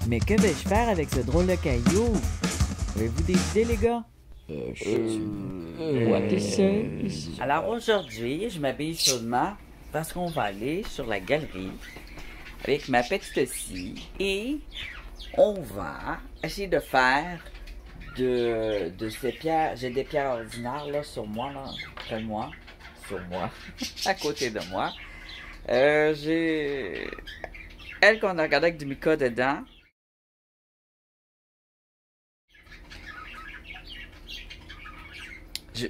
Mais que vais-je faire avec ce drôle de caillou? Avez-vous des idées, les gars? What is this? Alors aujourd'hui, je m'habille chaudement parce qu'on va aller sur la galerie avec ma petite scie et on va essayer de faire de ces pierres. J'ai des pierres ordinaires là sur moi, là, près de moi, sur moi, à côté de moi. J'ai elle qu'on a regardé avec du mica dedans.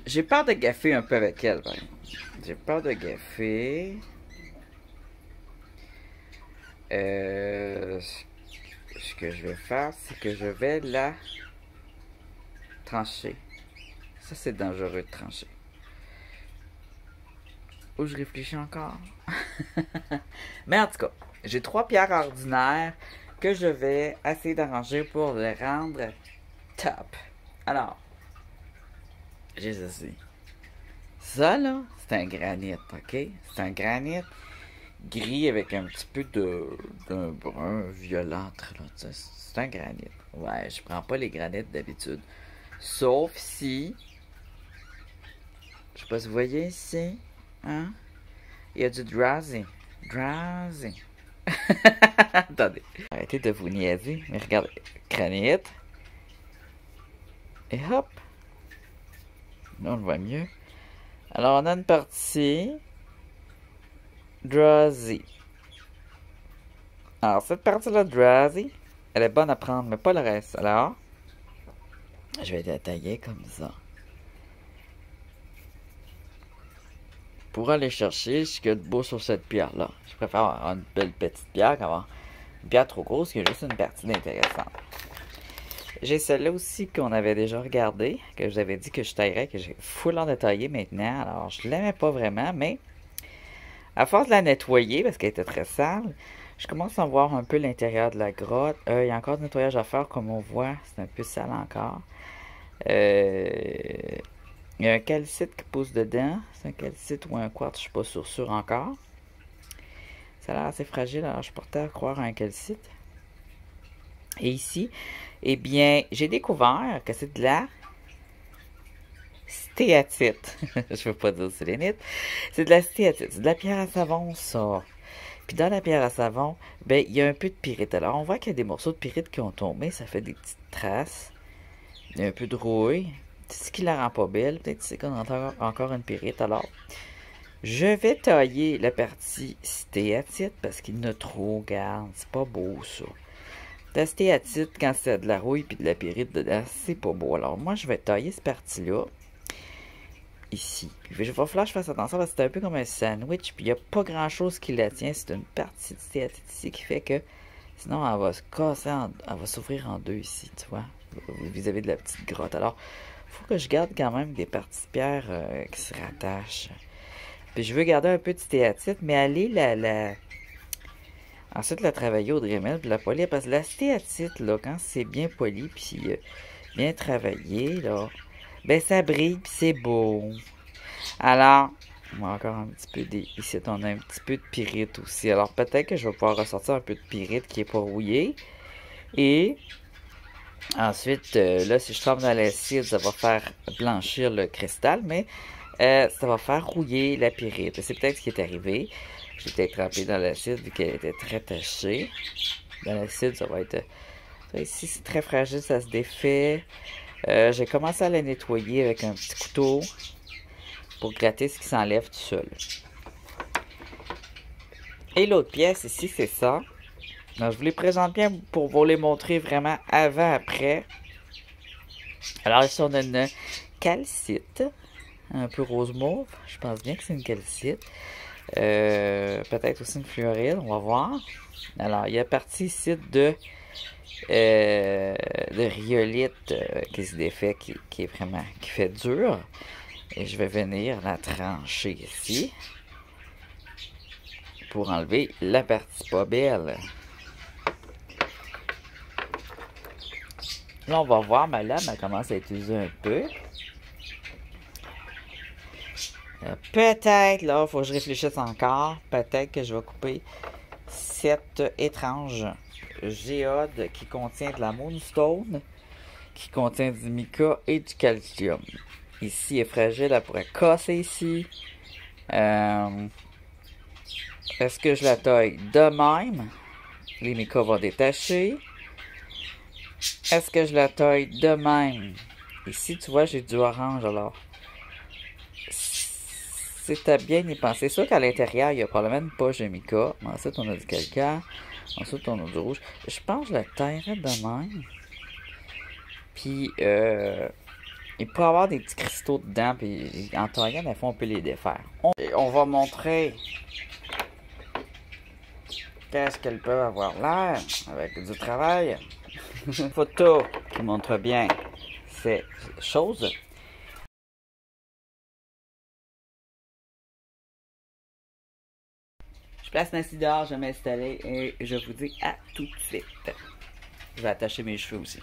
J'ai peur de gaffer un peu avec elle, par exemple. J'ai peur de gaffer. Ce que je vais faire, c'est que je vais la trancher. Ça, c'est dangereux de trancher. Ou je réfléchis encore. Mais en tout cas, j'ai 3 pierres ordinaires que je vais essayer d'arranger pour les rendre top. Alors, j'ai ceci. Ça, là, c'est un granit, ok? C'est un granit gris avec un petit peu d'un brun violâtre, là. C'est un granit. Ouais, je prends pas les granites d'habitude. Sauf si... Je sais pas si vous voyez ici. Hein? Il y a du Drazi. Drazi. Attendez. Arrêtez de vous niaiser. Mais regardez. Granit. Et hop. Là, on le voit mieux. Alors, on a une partie Drazi. Alors, cette partie-là, Drazi, elle est bonne à prendre, mais pas le reste. Alors, je vais la tailler comme ça. Pour aller chercher ce qu'il y a de beau sur cette pierre-là. Je préfère avoir une belle petite pierre qu'avoir une pierre trop grosse qui a juste une partie intéressante. J'ai celle-là aussi qu'on avait déjà regardé, que je vous avais dit que je taillerais, que j'ai full en détaillé maintenant. Alors, je l'aimais pas vraiment, mais à force de la nettoyer, parce qu'elle était très sale, je commence à voir un peu l'intérieur de la grotte. Il y a encore du nettoyage à faire, comme on voit. C'est un peu sale encore. Il y a un calcite qui pousse dedans. C'est un calcite ou un quartz, je suis pas sûr encore. Ça a l'air assez fragile, alors je portais à croire à un calcite. Et ici, eh bien, j'ai découvert que c'est de la stéatite. Je veux pas dire sélénite. C'est de la stéatite. C'est de la pierre à savon, ça. Puis dans la pierre à savon, ben, il y a un peu de pyrite. Alors, on voit qu'il y a des morceaux de pyrite qui ont tombé. Ça fait des petites traces. Il y a un peu de rouille. C'est ce qui la rend pas belle. Peut-être c'est qu'on a encore une pyrite. Alors, je vais tailler la partie stéatite parce qu'il y en a trop, regarde. C'est pas beau, ça. La stéatite, quand c'est de la rouille puis de la pyrite dedans, c'est pas beau. Alors, moi, je vais tailler cette partie-là. Ici. Puis, il va falloir que je fasse attention parce que c'est un peu comme un sandwich. Puis, il n'y a pas grand-chose qui la tient. C'est une partie de stéatite ici qui fait que sinon, elle va se casser, elle va s'ouvrir en deux ici, tu vois, vis-à-vis de la petite grotte. Alors, il faut que je garde quand même des parties de pierre qui se rattachent. Puis, je veux garder un peu de stéatite, mais aller ensuite, la travailler au Dremel puis la polir. Parce que la stéatite, là, quand c'est bien poli puis bien travaillé, là, ben ça brille puis c'est beau. Alors, on a encore un petit peu ici, on a un petit peu de pyrite aussi. Alors, peut-être que je vais pouvoir ressortir un peu de pyrite qui n'est pas rouillé. Et ensuite, là, si je trempe dans l'acide, ça va faire blanchir le cristal, mais ça va faire rouiller la pyrite. C'est peut-être ce qui est arrivé. J'ai peut-être trempé dans l'acide vu qu'elle était très tachée. Dans l'acide, ça va être... Ça, ici, c'est très fragile, ça se défait. J'ai commencé à la nettoyer avec un petit couteau pour gratter ce qui s'enlève tout seul. Et l'autre pièce ici, c'est ça. Donc, je vous les présente bien pour vous les montrer vraiment avant-après. Alors ici, on a une calcite, un peu rose mauve. Je pense bien que c'est une calcite. Peut-être aussi une fluorite, on va voir. Alors, il y a partie ici de rhyolite qui se défait, qui est vraiment, qui fait dur. Et je vais venir la trancher ici pour enlever la partie pas belle. Là, on va voir, ma lame, elle commence à être usée un peu. Peut-être, là, il faut que je réfléchisse encore. Peut-être que je vais couper cette étrange géode qui contient de la moonstone, qui contient du mica et du calcium. Ici, elle est fragile, elle pourrait casser ici. Est-ce que je la taille de même? Les micas vont détacher. Est-ce que je la taille de même? Ici, tu vois, j'ai du orange, alors. C'était bien y penser. C'est sûr qu'à l'intérieur, il y a probablement une poche de mica. Ensuite, on a du calcaire. Ensuite, on a du rouge. Je pense que je la taillerais de même. Puis, il peut y avoir des petits cristaux dedans. Puis, en taillant, des fois, on peut les défaire. On va montrer qu'est-ce qu'elles peuvent avoir l'air avec du travail. Une photo qui montre bien ces choses. Je place ma scie dehors, je vais m'installer et je vous dis à tout de suite. Je vais attacher mes cheveux aussi.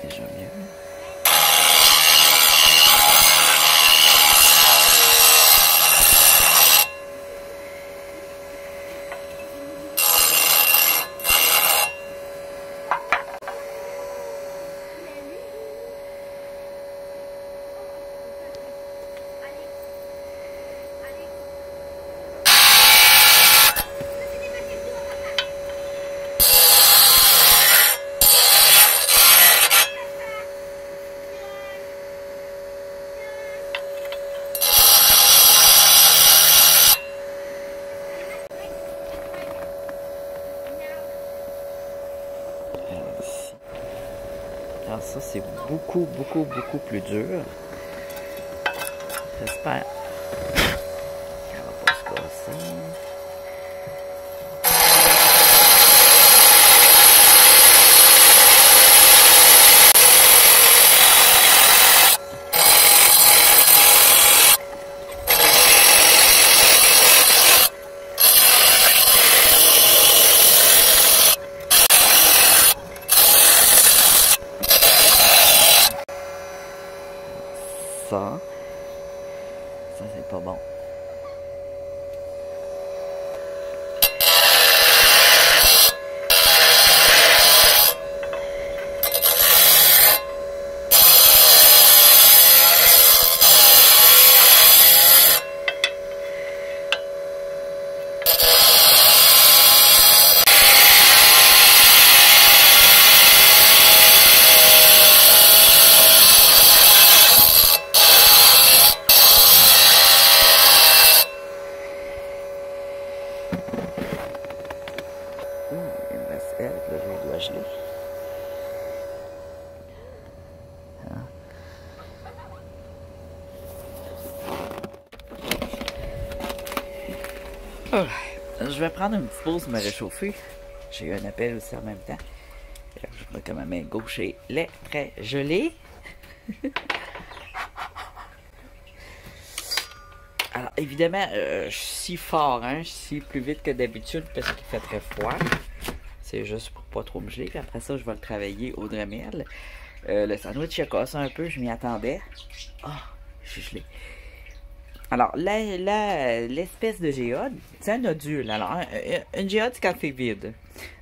déjà mieux. Alors ça, c'est beaucoup plus dur. J'espère qu'elle va pas se casser. Ça c'est pas bon. Il me reste elle, là, je dois geler. Oh, je vais prendre une petite pause, me réchauffer. J'ai eu un appel aussi en même temps. Je vois que ma main gauche est très gelée. Alors, évidemment, je scie fort, hein. Je scie plus vite que d'habitude parce qu'il fait très froid. C'est juste pour pas trop me geler. Puis après ça, je vais le travailler au Dremel. Le sandwich a cassé un peu, je m'y attendais. Ah, je suis gelé. Alors, l'espèce de géode, c'est un nodule. Alors, une géode, c'est quand c'est vide.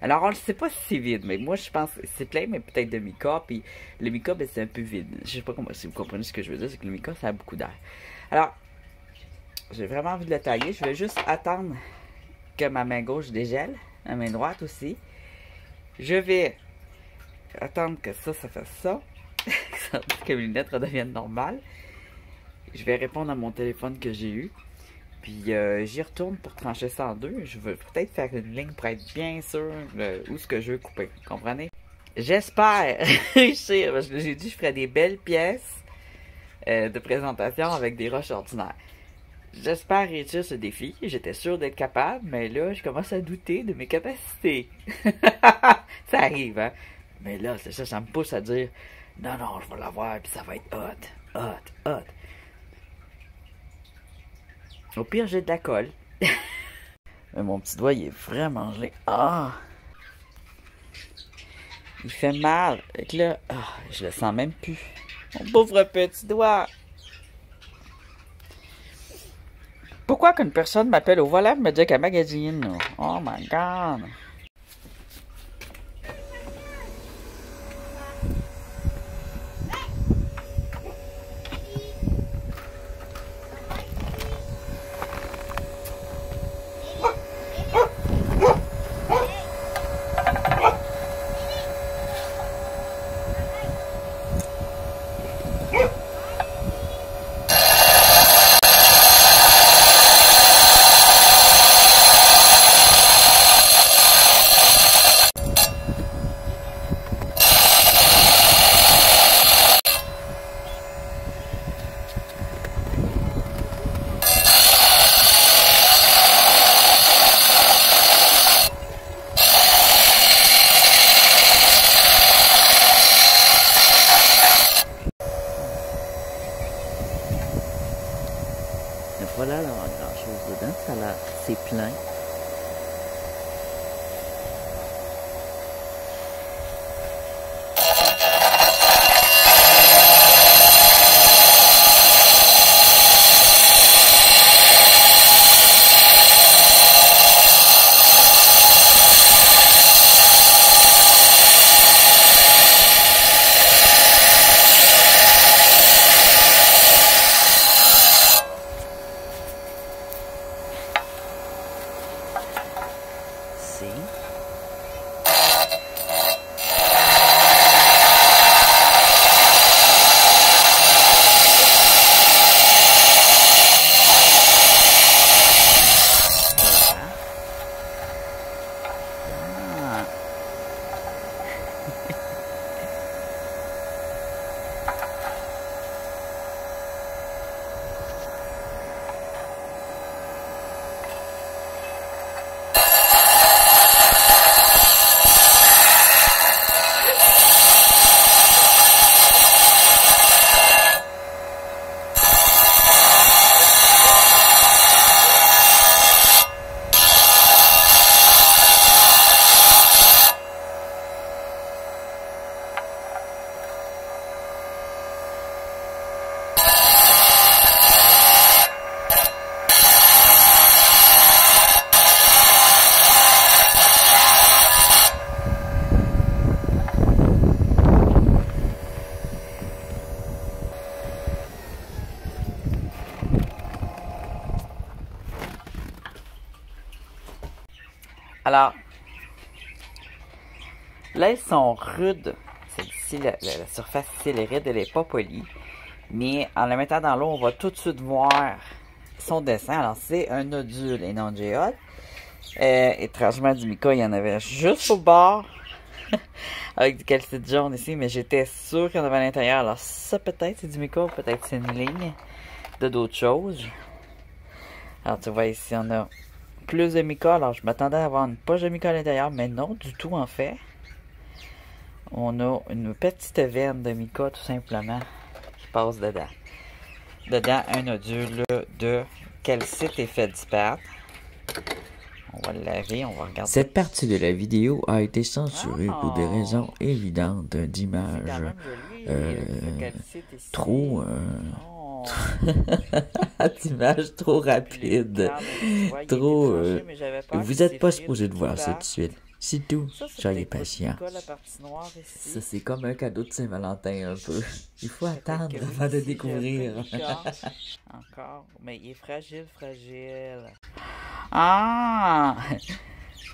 Alors, on ne sait pas si c'est vide, mais moi, je pense que c'est plein, mais peut-être de mica. Puis le mica, ben, c'est un peu vide. Je sais pas comment, si vous comprenez ce que je veux dire, c'est que le mica, ça a beaucoup d'air. Alors, j'ai vraiment envie de le tailler. Je vais juste attendre que ma main gauche dégèle, ma main droite aussi. Je vais attendre que ça fasse ça. Que mes lunettes redeviennent normales. Je vais répondre à mon téléphone que j'ai eu. Puis j'y retourne pour trancher ça en deux. Je veux peut-être faire une ligne pour être bien sûr où ce que je veux couper. Comprenez? J'espère réussir. Parce que j'ai dit que je ferais des belles pièces de présentation avec des roches ordinaires. J'espère réussir ce défi. J'étais sûr d'être capable, mais là, je commence à douter de mes capacités. Ça arrive, hein? Mais là, c'est ça me pousse à dire non, je vais l'avoir, puis ça va être hot. Au pire, j'ai de la colle. Mais mon petit doigt, il est vraiment gelé. Ah! Il fait mal. Et que là, je le sens même plus. Mon pauvre petit doigt. Pourquoi qu'une personne m'appelle au volant et me dit qu'elle magasine? Oh my god! Il n'y a pas l'air d'avoir grand chose dedans, ça a l'air, c'est plein. Alors, là, ils sont rudes. Celle-ci, la surface ici, elle est rude, elle n'est pas polie. Mais en la mettant dans l'eau, on va tout de suite voir son dessin. Alors, c'est un nodule et non de géode. Étrangement, du mica, il y en avait juste au bord. Avec du calcite jaune ici, mais j'étais sûr qu'il y en avait à l'intérieur. Alors, ça, peut-être, c'est du mica, peut-être c'est une ligne de d'autres choses. Alors, tu vois, ici, on a plus de mica. Alors, je m'attendais à avoir une poche de mica à l'intérieur, mais non, du tout, en fait. On a une petite veine de mica, tout simplement, qui passe dedans. Dedans, un nodule de calcite et feldspar. On va le laver, on va regarder. Cette partie de la vidéo a été censurée pour des raisons évidentes d'image trop... d'image trop rapide. Trop... vous n'êtes pas supposé de voir ça tout de suite. C'est tout. Soyez patient. Ça, c'est comme un cadeau de Saint-Valentin, un peu. Il faut attendre avant de découvrir. Encore. Mais il est fragile, fragile. Ah!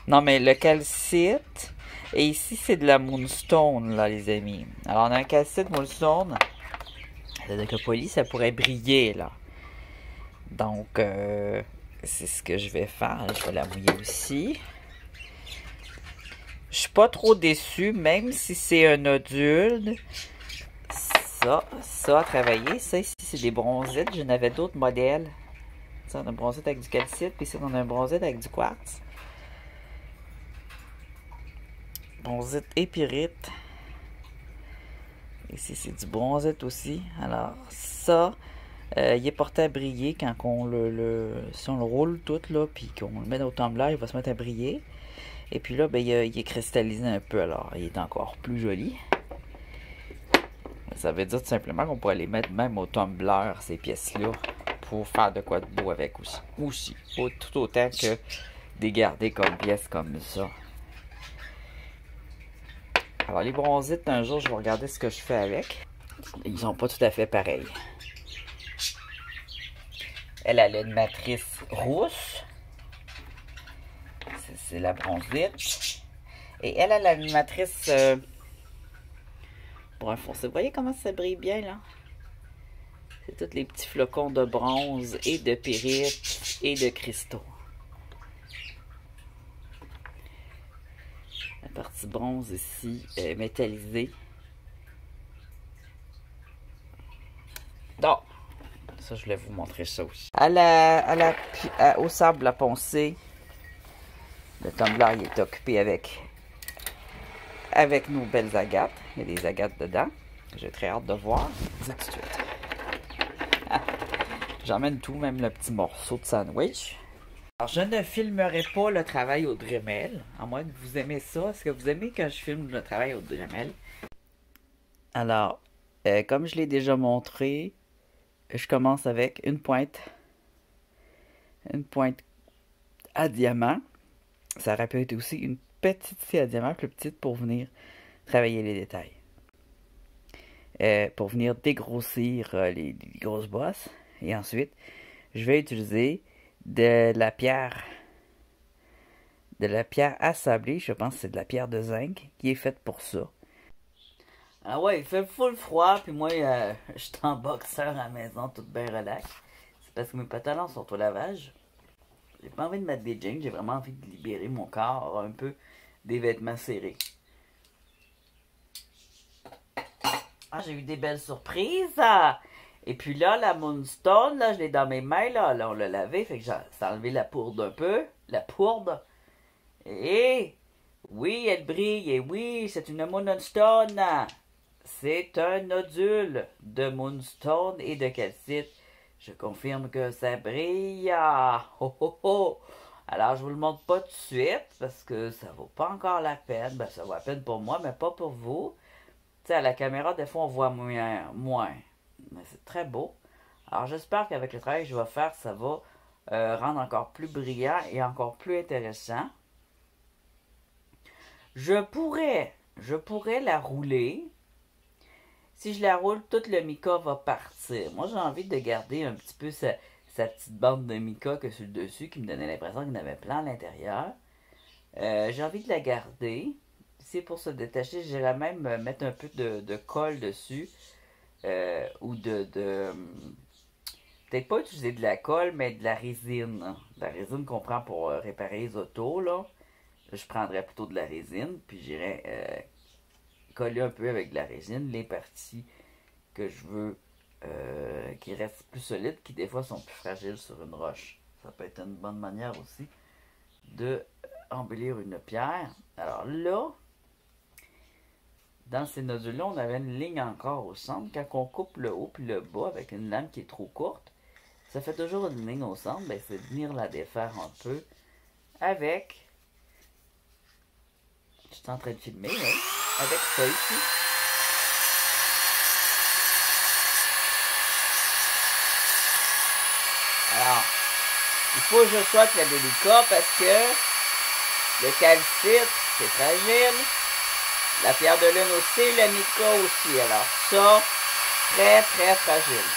Non, mais le calcite. Et ici, c'est de la moonstone, là, les amis. Alors, on a un calcite moonstone. C'est-à-dire que poli, ça pourrait briller, là. Donc, c'est ce que je vais faire. Je vais la mouiller aussi. Je suis pas trop déçue, même si c'est un nodule. Ça à travailler. Ça ici, c'est des bronzites. J'en avais d'autres modèles. Ça, on a un bronzite avec du calcite. Puis ici, on a un bronzite avec du quartz. Bronzite et pyrite. Ici, c'est du bronzite aussi. Alors, ça, il est porté à briller quand on si on le roule tout, là, puis qu'on le met au tumbler, il va se mettre à briller. Et puis là, ben, il est cristallisé un peu, alors il est encore plus joli. Ça veut dire tout simplement qu'on pourrait les mettre même au tumbler, ces pièces-là, pour faire de quoi de beau avec aussi. Tout autant que des garder comme pièces comme ça. Alors les bronzites, un jour, je vais regarder ce que je fais avec. Ils sont pas tout à fait pareils. Elle a une matrice rousse. C'est la bronzite. Et elle a une matrice brun foncé. Vous voyez comment ça brille bien, là? C'est tous les petits flocons de bronze et de pyrite et de cristaux. La partie bronze ici est métallisée. Donc, ça, je voulais vous montrer ça aussi. Au sable à poncer, le tumbler il est occupé avec nos belles agates. Il y a des agates dedans. J'ai très hâte de voir. C'est tout de suite. J'emmène tout, même le petit morceau de sandwich. Alors, je ne filmerai pas le travail au Dremel, à moins que vous aimez ça. Est-ce que vous aimez quand je filme le travail au Dremel? Alors, comme je l'ai déjà montré, je commence avec une pointe à diamant. Ça aurait pu être aussi une petite scie à diamant, plus petite, pour venir travailler les détails. Pour venir dégrossir les grosses bosses. Et ensuite, je vais utiliser de la pierre de la pierre assablée. Je pense que c'est de la pierre de zinc qui est faite pour ça. Ah ouais, il fait full froid, puis moi, je suis en boxeur à la maison, tout bien relax. C'est parce que mes pantalons sont au lavage. J'ai pas envie de mettre des jeans, j'ai vraiment envie de libérer mon corps un peu des vêtements serrés. Ah, j'ai eu des belles surprises. Et puis là, la Moonstone, là, je l'ai dans mes mains, là on l'a lavé, fait que j'ai enlevé la pourde un peu. La pourde. Et oui, elle brille, et oui, c'est une Moonstone. C'est un nodule de Moonstone et de calcite. Je confirme que ça brille. Oh, oh, oh. Alors, je vous le montre pas tout de suite parce que ça vaut pas encore la peine. Ben, ça vaut la peine pour moi, mais pas pour vous. Tu sais, à la caméra, des fois, on voit moins. Mais c'est très beau. Alors, j'espère qu'avec le travail que je vais faire, ça va rendre encore plus brillant et encore plus intéressant. Je pourrais la rouler. Si je la roule, tout le mica va partir. Moi, j'ai envie de garder un petit peu sa petite bande de mica que sur le dessus qui me donnait l'impression qu'il y en avait plein à l'intérieur. J'ai envie de la garder. C'est pour se détacher, j'irais même mettre un peu de colle dessus. Ou peut-être pas utiliser de la colle, mais de la résine. De la résine qu'on prend pour réparer les autos, là. Je prendrais plutôt de la résine, puis j'irais coller un peu avec de la résine les parties que je veux qui restent plus solides, qui des fois sont plus fragiles sur une roche. Ça peut être une bonne manière aussi de embellir une pierre. Alors là, dans ces nodules-là, on avait une ligne encore au centre. Quand on coupe le haut puis le bas avec une lame qui est trop courte, ça fait toujours une ligne au centre. Ben, c'est de venir la défaire un peu avec... Je suis en train de filmer, oui. Avec ça ici. Alors, il faut que je sois très délicat parce que le calcite, c'est fragile. La pierre de lune aussi, le mica aussi. Alors ça, très très fragile.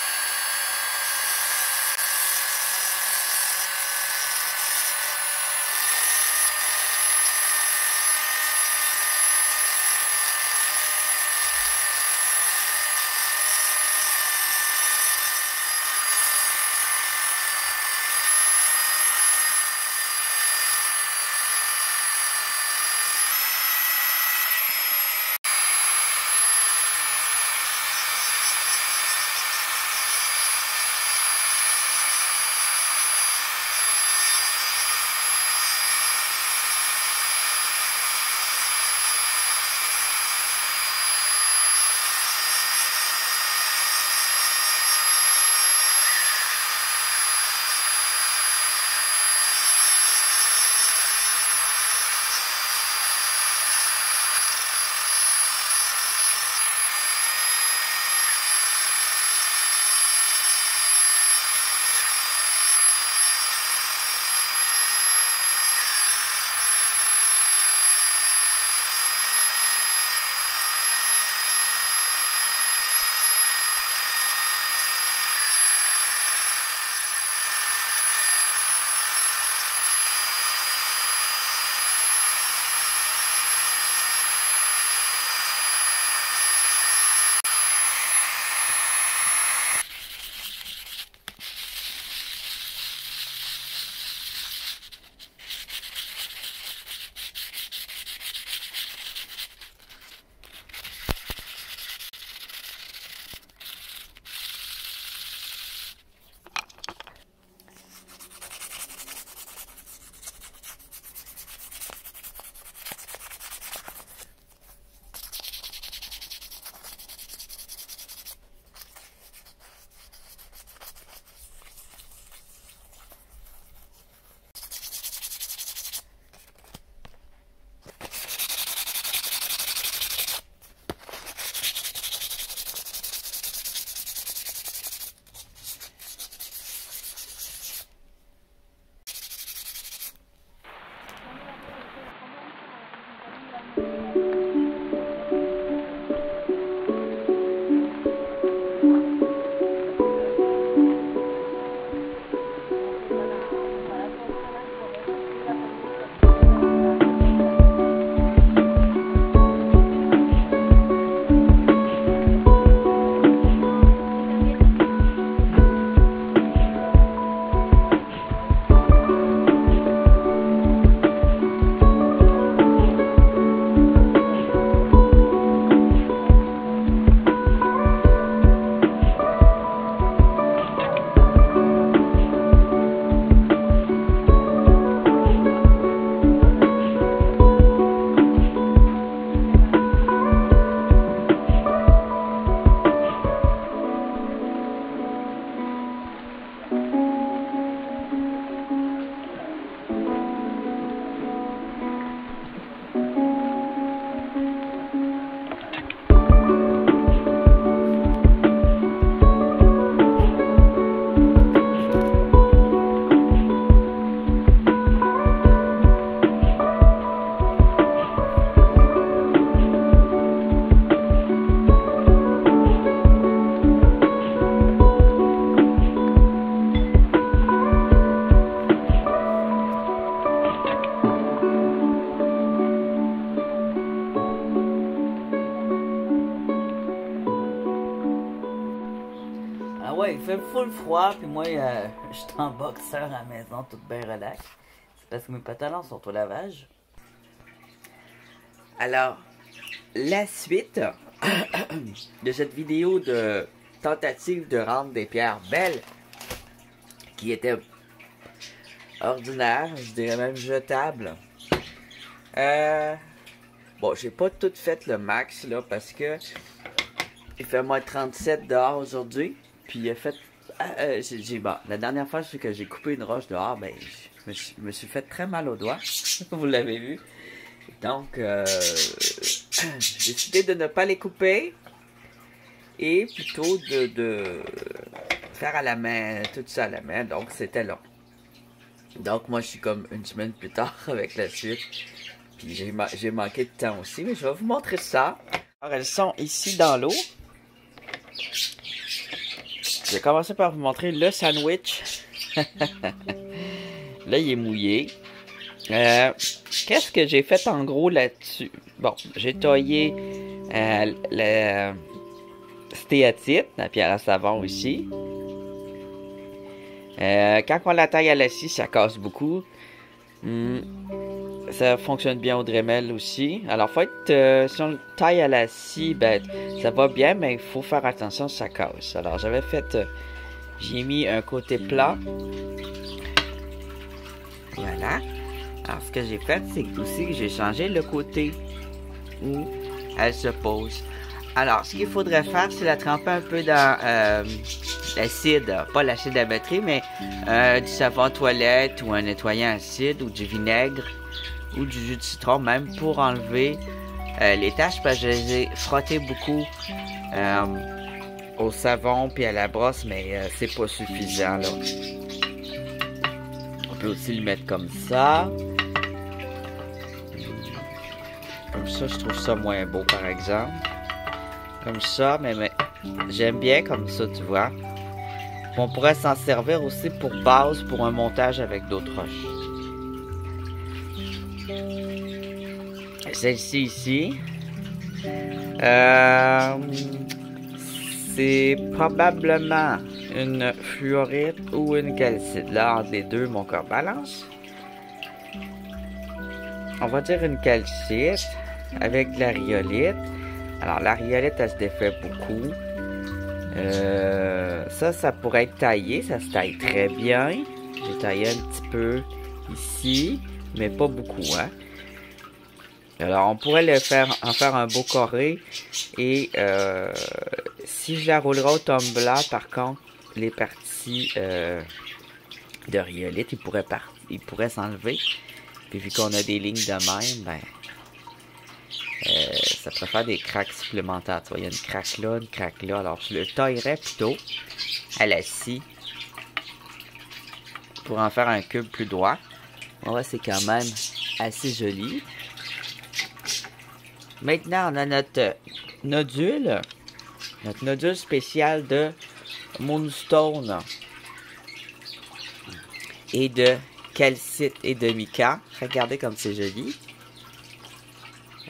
il fait full froid, puis moi, je suis en boxeur à la maison, tout bien relax. C'est parce que mes pantalons sont au lavage. Alors, la suite de cette vidéo de tentative de rendre des pierres belles, qui était ordinaire, je dirais même jetable. Bon, j'ai pas tout fait le max là parce que il fait moins 37 dehors aujourd'hui. Puis il a fait. Bon, la dernière fois que j'ai coupé une roche dehors, ben je me suis fait très mal aux doigts. Vous l'avez vu. Donc j'ai décidé de ne pas les couper. Et plutôt de faire à la main, tout ça à la main. Donc c'était long. Donc moi je suis comme une semaine plus tard avec la suite. Puis j'ai manqué de temps aussi, mais je vais vous montrer ça. Alors elles sont ici dans l'eau. Je vais commencer par vous montrer le sandwich. Là il est mouillé. Qu'est-ce que j'ai fait en gros là-dessus? Bon, j'ai taillé la stéatite, la pierre à savon ici. Quand on la taille à la scie, ça casse beaucoup. Ça fonctionne bien au Dremel aussi. Alors, faut être, si on le taille à la scie, ben, ça va bien, mais il faut faire attention si ça casse. Alors, j'avais fait, j'ai mis un côté plat. Voilà. Alors, ce que j'ai fait, c'est aussi que j'ai changé le côté où elle se pose. Alors, ce qu'il faudrait faire, c'est la tremper un peu dans l'acide, pas l'acide à batterie, mais du savon toilette ou un nettoyant acide ou du vinaigre ou du jus de citron même pour enlever les taches parce que je les ai frottées beaucoup au savon puis à la brosse, mais c'est pas suffisant là. On peut aussi le mettre comme ça. Comme ça, je trouve ça moins beau par exemple. Comme ça, mais j'aime bien comme ça, tu vois. On pourrait s'en servir aussi pour base, pour un montage avec d'autres roches. Celle-ci ici, c'est probablement une fluorite ou une calcite. Là, entre les deux, mon corps balance. On va dire une calcite avec de la rhyolite. Alors, la rhyolite, elle se défait beaucoup. Ça pourrait être taillé. Ça se taille très bien. J'ai taillé un petit peu ici, mais pas beaucoup, hein. Alors, on pourrait en faire un beau carré. Et si je la roulerais au tumbler, par contre, les parties de rhyolite, ils pourraient s'enlever. Puis vu qu'on a des lignes de même, ben... ça pourrait faire des craques supplémentaires. Tu vois, il y a une craque là, une craque là. Alors, je le taillerais plutôt à la scie pour en faire un cube plus droit. Ouais, c'est quand même assez joli. Maintenant, on a notre nodule spécial de moonstone et de calcite et de mica. Regardez comme c'est joli.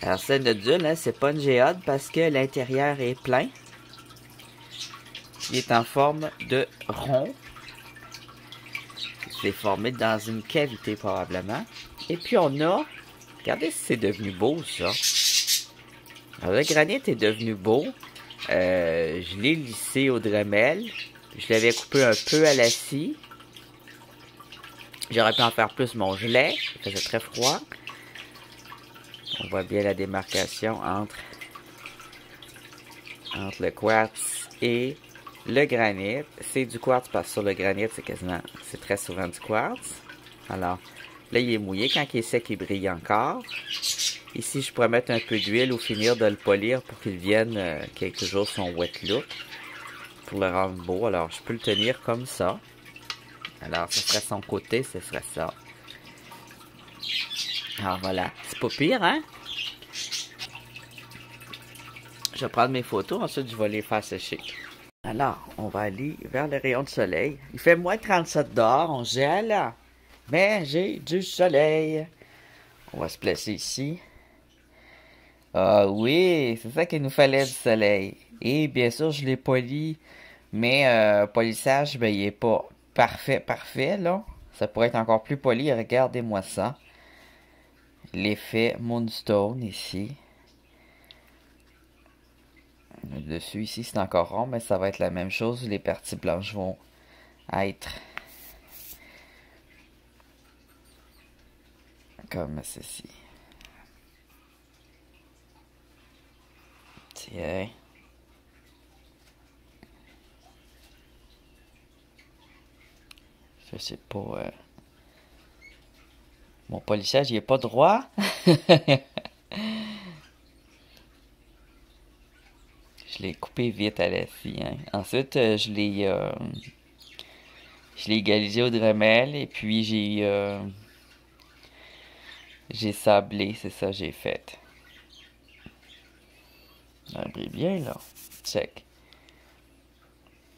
Alors, ce nodule, hein, c'est pas une géode parce que l'intérieur est plein. Il est en forme de rond. C'est formé dans une cavité probablement. Et puis on a... Regardez si c'est devenu beau ça. Alors, le granit est devenu beau. Je l'ai lissé au Dremel. Je l'avais coupé un peu à la scie. J'aurais pu en faire plus, mon gelais. Il faisait très froid. On voit bien la démarcation entre le quartz et le granit. C'est du quartz parce que sur le granit, c'est très souvent du quartz. Alors, là, il est mouillé. Quand il est sec, il brille encore. Ici, je pourrais mettre un peu d'huile ou finir de le polir pour qu'il vienne, qu'il ait toujours son wet look. Pour le rendre beau. Alors, je peux le tenir comme ça. Alors, ce serait son côté, ce serait ça. Alors, voilà. C'est pas pire, hein? Je vais prendre mes photos, ensuite, je vais les faire sécher. Alors, on va aller vers le rayon de soleil. Il fait moins 37 dehors, on gèle. Mais j'ai du soleil. On va se placer ici. Ah oui, c'est ça qu'il nous fallait du soleil. Et bien sûr, je l'ai poli Mais polissage, ben, il est pas parfait, là. Ça pourrait être encore plus poli. Regardez-moi ça. L'effet Moonstone ici. Le dessus ici, c'est encore rond, mais ça va être la même chose. Les parties blanches vont être comme ceci. Tiens. Je sais pas. Mon polissage, il est pas droit. Je l'ai coupé vite à la scie. Hein. Ensuite, je l'ai égalisé au Dremel et puis j'ai sablé, c'est ça j'ai fait. Ça brille bien là. Check.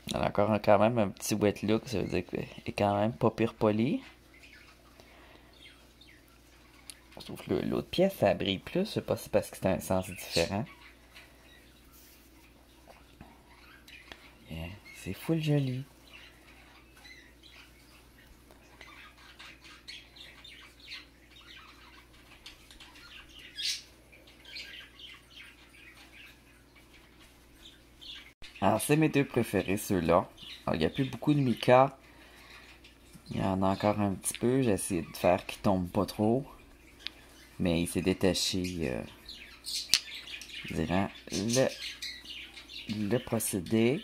Il y a encore quand même un petit wet look, ça veut dire qu'il est quand même pas pire poli. Sauf que l'autre pièce, ça brille plus. Je sais pas si c'est parce que c'est un sens différent. Yeah, c'est full joli. Alors, c'est mes deux préférés, ceux-là. Alors, il n'y a plus beaucoup de mica. Il y en a encore un petit peu. J'ai essayé de faire qu'il tombe pas trop. Mais il s'est détaché durant le procédé.